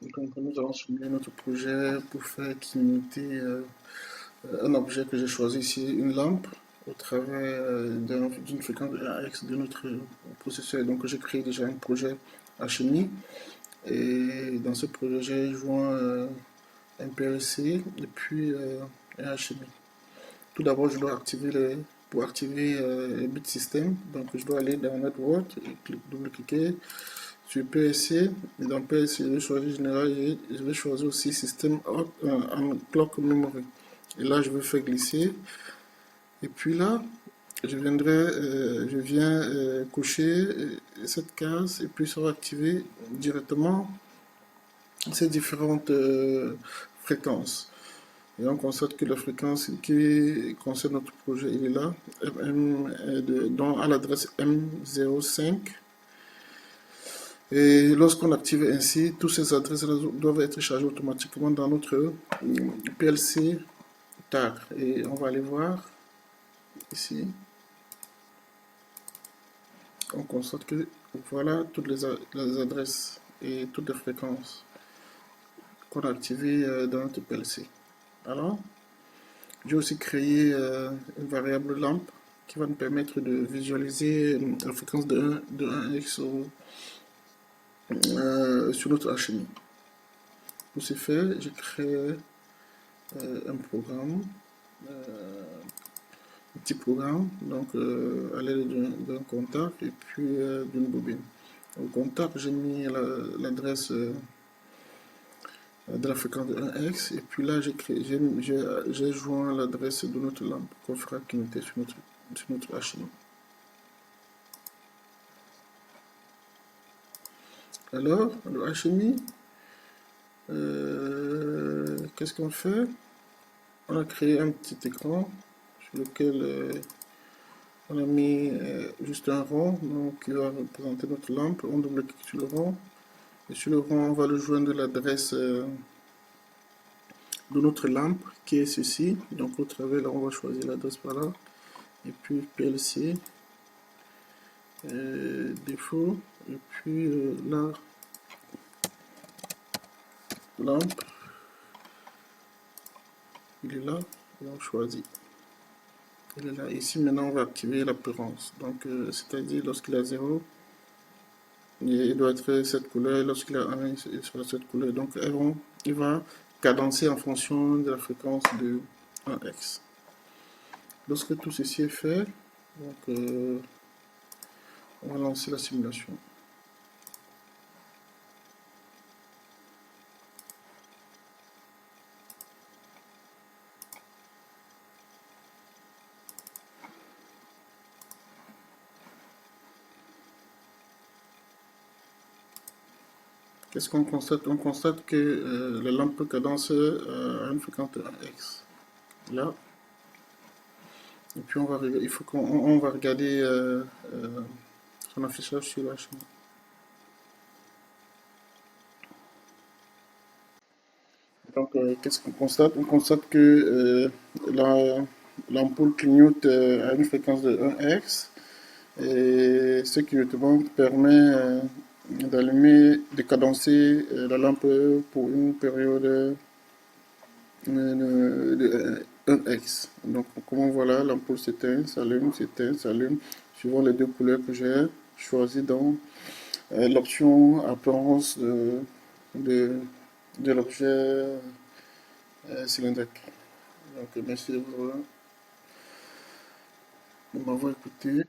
Donc, nous allons simuler notre projet pour faire clignoter un objet que j'ai choisi ici, une lampe, au travers d'une fréquence de 1x de notre processeur. Donc, j'ai créé déjà un projet HMI. Et dans ce projet, j'ai joint un PLC et puis un HMI. Tout d'abord, je dois activer pour activer les bits système. Donc, je dois aller dans Network et double-cliquer sur PLC. Et dans PLC, je vais choisir Général et je vais choisir aussi Système en Clock Memory. Et là, je vais faire glisser. Et puis là, je viens cocher cette case et puis ça va activer directement ces différentes fréquences. Et on constate que la fréquence qui concerne notre projet, il est là, à l'adresse M05. Et lorsqu'on active ainsi, toutes ces adresses doivent être chargées automatiquement dans notre PLC TAR. Et on va aller voir ici. On constate que voilà toutes les adresses et toutes les fréquences qu'on a activées dans notre PLC. Alors, j'ai aussi créé une variable lampe qui va nous permettre de visualiser la fréquence de 1x sur notre HMI. Pour ce faire, j'ai créé un programme, un petit programme, donc à l'aide d'un contact et puis d'une bobine. Au contact, j'ai mis l'adresse de la fréquence de 1x et puis là j'ai joint l'adresse de notre lampe qu'on fera clignoter sur notre HMI. Alors, le HMI, qu'est-ce qu'on fait? On a créé un petit écran sur lequel on a mis juste un rond donc, qui va représenter notre lampe. On double-clique sur le rond. Et sur le rond, on va le joindre de l'adresse de notre lampe qui est ceci. Donc au travers, là, on va choisir l'adresse par là. Et puis PLC, défaut. Et puis la lampe, il est là. Et on choisit. Il est là. Ici, maintenant, on va activer l'apparence. Donc, c'est-à-dire lorsqu'il a 0, il doit être cette couleur. Lorsqu'il a 1, il sera cette couleur. Donc, il va cadencer en fonction de la fréquence de 1x. Lorsque tout ceci est fait, donc, on va lancer la simulation. Qu'est-ce qu'on constate? On constate que la lampe cadence à une fréquence de 1x. Là. Et puis il faut qu'on va regarder son affichage sur la chaîne. Donc, qu'est-ce qu'on constate? On constate que l'ampoule clignote à une fréquence de 1x et ce clignotement permet d'allumer, de cadencer la lampe pour une période de 1x. Donc, comme on voit là, l'ampoule s'éteint, s'allume, suivant les deux couleurs que j'ai choisies dans l'option apparence de, de l'objet cylindrique. Donc, merci de m'avoir écouté.